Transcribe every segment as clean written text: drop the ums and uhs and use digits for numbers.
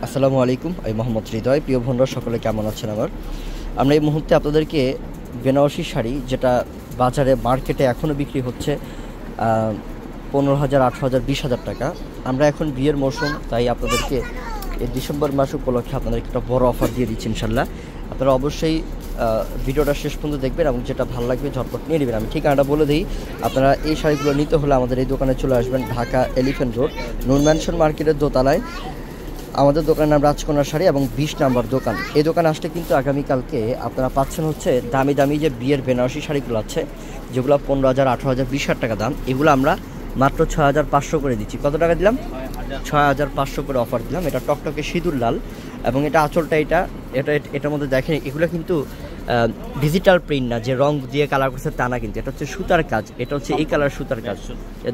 আসসালামু আলাইকুম, আমি মোহাম্মদ হৃদয়। প্রিয় বন্ধুরা সকলে কেমন আছেন? আমরা এই মুহূর্তে আপনাদেরকে বেনারসি শাড়ি, যেটা বাজারে মার্কেটে এখনও বিক্রি হচ্ছে 15,000, 18,000, 20,000 টাকা। আমরা এখন বিয়ের মৌসুম, তাই আপনাদেরকে এই ডিসেম্বর মাস উপলক্ষে আপনাদেরকে একটা বড় অফার দিয়ে দিচ্ছি ইনশাল্লাহ। আপনারা অবশ্যই ভিডিওটা শেষ পর্যন্ত দেখবেন এবং যেটা ভালো লাগবে ঝটপট নিয়ে নেবেন। আমি ঠিকানাটা বলে দিই, আপনারা এই শাড়িগুলো নিতে হলে আমাদের এই দোকানে চলে আসবেন। ঢাকা এলিফ্যান্ট রোড, নূর ম্যানশন মার্কেটের দোতলায় আমাদের দোকানের নাম রাজকন্যা শাড়ি এবং 20 নম্বর দোকান। এই দোকানে আসলে কিন্তু আগামীকালকে আপনারা পাচ্ছেন হচ্ছে দামি দামি যে বিয়ের বেনারসি শাড়িগুলো আছে, যেগুলো 15,000, 18,000, 20,000 টাকা দাম, এগুলো আমরা মাত্র 6,500 করে দিচ্ছি। কত টাকা দিলাম? 6,500 করে অফার দিলাম। এটা টকটকে সিঁদুর লাল এবং এটা আঁচলটা এটার মধ্যে দেখেন, এগুলো কিন্তু ডিজিটাল প্রিন্ট না, যে রং দিয়ে কালার করছে তা না, কিন্তু এটা হচ্ছে সুতার কাজ। এটা হচ্ছে এই কালার সুতার কাজ,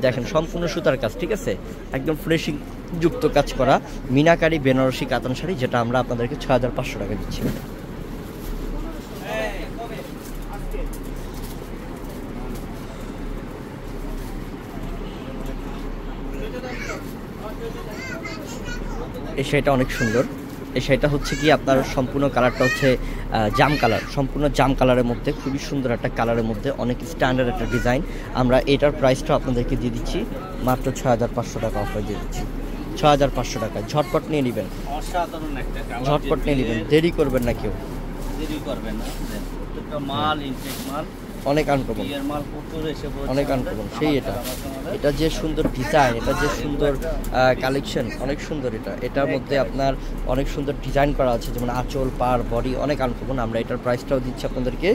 দেখেন সম্পূর্ণ সুতার কাজ, ঠিক আছে? একদম ফ্রেশিং যুক্ত কাজ করা মিনাকারি বেনারসি কাতান শাড়ি, যেটা আমরা আপনাদেরকে 6,500 টাকা দিচ্ছি। এই শাড়িটা অনেক সুন্দর। এই শাড়িটা হচ্ছে কি আপনার সম্পূর্ণ কালারটা হচ্ছে জাম কালার, সম্পূর্ণ জাম কালারের মধ্যে খুবই সুন্দর একটা কালারের মধ্যে অনেক স্ট্যান্ডার্ড একটা ডিজাইন। আমরা এটার প্রাইসটা আপনাদেরকে দিয়ে দিচ্ছি মাত্র 6,500 টাকা অফার দিয়ে দিচ্ছি। 6,500 টাকা, ঝটপট নিয়ে নেবেন, ঝটপট নিয়ে নেবেন, দেরি করবেন না, কেউ দেরি করবেন না। মাল ইনটেক মাল, অনেক আনকমন, অনেক আনকমন। সেই এটা যে সুন্দর ডিজাইন, এটা যে সুন্দর কালেকশন, অনেক সুন্দর। এটার মধ্যে আপনার অনেক সুন্দর ডিজাইন করা আছে, যেমন আঁচল, পাড়, বডি, অনেক আনকমন। আমরা এটার প্রাইসটাও দিচ্ছি আপনাদেরকে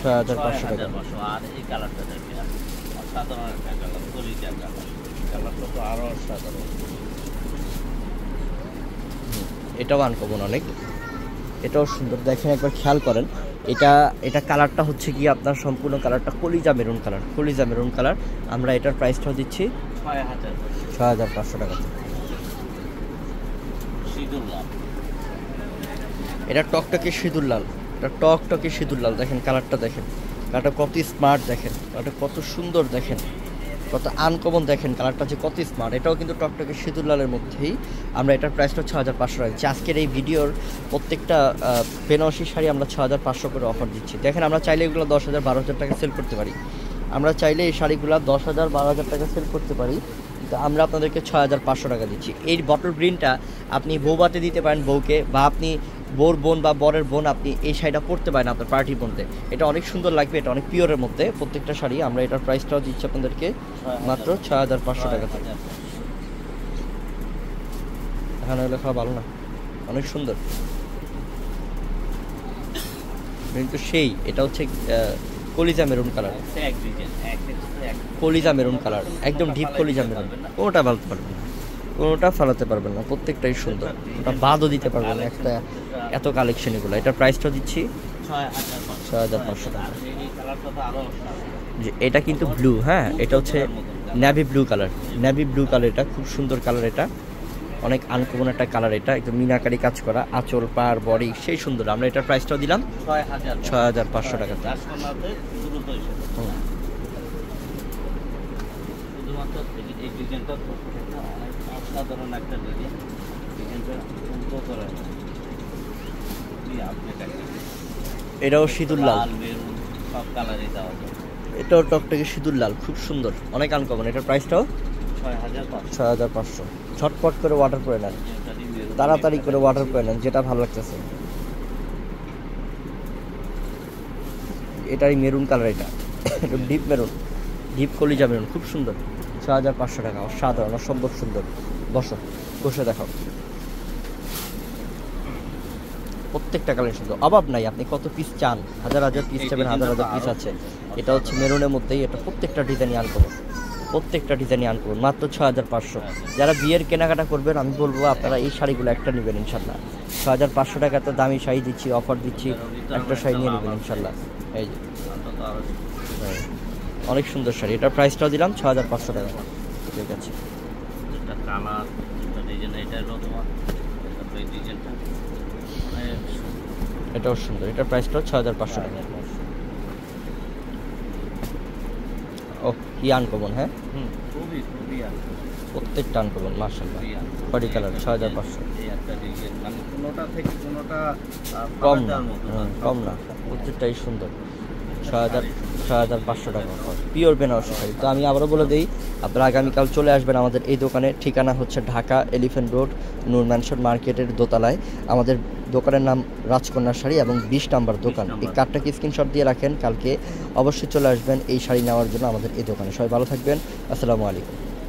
6,500 টাকা। আর এই কালারটা দেখেন, সাধারণ একটা কালার, কলিজা কালার, কালারটা তো আরো সাধারণ। এটাও আনকমন অনেক, এটাও সুন্দর। দেখেন একবার খেয়াল করেন, এটা কালারটা হচ্ছে কি আপনার সম্পূর্ণ কালারটা কলিজা মেরুন কালার, কলিজা মেরুন কালার। আমরা এটার প্রাইসটাও দিচ্ছি 6,500 টাকা। এটা টকটকে সিঁদুর লাল, এটা টকটকে সিঁদুর লাল। দেখেন কালারটা, দেখেন কালারটা কত স্মার্ট, দেখেন কালারটা কত সুন্দর, দেখেন কত আনকমন, দেখেন কালারটা যে কত স্মার্ট। এটাও কিন্তু টকটকে সিঁদুর লালের মধ্যেই। আমরা এটার প্রাইসটা 6,500 টাকা দিচ্ছি। আজকের এই ভিডিওর প্রত্যেকটা বেনারসি শাড়ি আমরা 6,500 করে অফার দিচ্ছি। দেখেন আমরা চাইলে এগুলো 10,000, 12,000 টাকা সেল করতে পারি। আমরা চাইলে এই শাড়িগুলো 10,000, 12,000 টাকা সেল করতে পারি, কিন্তু আমরা আপনাদেরকে 6,500 টাকা দিচ্ছি। এই বটল গ্রিনটা আপনি বৌবাতে দিতে পারেন বউকে, বা আপনি বউর বোন বা বরের বোন, আপনি এই শাড়িটা পরতে পারেন আপনার পার্টির মধ্যে। এটা অনেক সুন্দর লাগবে, এটা অনেক পিওরের মধ্যে প্রত্যেকটা শাড়ি। আমরা এটার প্রাইসটাও দিচ্ছি আপনাদেরকে মাত্র 6,500 টাকা থেকে। এখানে হলে খাওয়া ভালো না, অনেক সুন্দর কিন্তু সেই। এটা হচ্ছে কলিজা মেরুন কালার, কলিজা মেরুন কালার, একদম ডিপ কলিজা মেরুন। কোনোটা ফালাতে পারবেন না, কোনোটা ফালাতে পারবেন না, প্রত্যেকটাই সুন্দর। ওটা বাদও দিতে পারবেন না, একটা এত কালেকশন এগুলো। এটার প্রাইসটা দিচ্ছি 6,500 টাকা। এটা কিন্তু ব্লু, হ্যাঁ এটা হচ্ছে navy blue colour, navy blue colour. এটা খুব সুন্দর কালার, এটা অনেক আনকমন একটা কালার। এটা একদম মিনাকারি কাজ করা, আঁচল, পাড়, বডি সেই সুন্দর। আমরা এটার প্রাইসটাও দিলাম 6,500 টাকা। এটাও সিঁদুর লাল, এটাও টকটকে সিঁদুর লাল, খুব সুন্দর, অনেক আনকমন। এটার প্রাইসটাও 6,500। ঝটপট করে অর্ডার করে নেন, তাড়াতাড়ি করে অর্ডার করে নেন, যেটা ভালো লাগতেছে। এটারই মেরুন কালার, এটা ডিপ মেরুন, ডিপ কলিজা মেরুন, খুব সুন্দর। 6,500 টাকা, অসাধারণ, অসম্ভব সুন্দর। বসে দেখাও, প্রত্যেকটা কালার সুন্দর, অভাব নাই। আপনি কত পিস চান, হাজার হাজার পিস চাবেন, হাজার হাজার পিস আছে। এটা হচ্ছে মেরুনের মধ্যেই, এটা প্রত্যেকটা ডিজাইনই আনকমন, প্রত্যেকটা ডিজাইনই আনকমন। মাত্র 6,500। যারা বিয়ের কেনাকাটা করবেন, আমি বলবো আপনারা এই শাড়িগুলো একটা নেবেন ইনশাল্লাহ। 6,500 টাকা তো দামি শাড়ি দিচ্ছি, অফার দিচ্ছি, একটা শাড়ি নিয়ে নেবেন ইনশাল্লাহ। এই যে অনেক সুন্দর শাড়ি, এটার প্রাইসটাও দিলাম 6,500 টাকা। ঠিক আছে, এটাও সুন্দর, এটার প্রাইসটাও 6,500 টাকা। ও কি আনকমন, হ্যাঁ খুবই খুবই প্রত্যেকটা আনকমন মাশাআল্লাহ। খুবই বডি কালার 6500, এই একটা ডিজাইন মানে কোনোটা থেকে কোনোটা কম না, পাল্টার মতো না, কম না, প্রত্যেকটাই সুন্দর। 6500 টাকা অফার, পিওর বেনারসি শাড়ি। তো আমি আবারও বলে দিই, আপনারা আগামীকাল চলে আসবেন আমাদের এই দোকানে। ঠিকানা হচ্ছে ঢাকা এলিফ্যান্ট রোড, নূর ম্যানশন মার্কেটের দোতলায়। আমাদের দোকানের নাম রাজকন্যা শাড়ি এবং 20 নাম্বার দোকান। এই কার্ডটাকে স্ক্রিনশট দিয়ে রাখেন, কালকে অবশ্যই চলে আসবেন এই শাড়ি নেওয়ার জন্য আমাদের এই দোকানে। সবাই ভালো থাকবেন, আসসালামু আলাইকুম।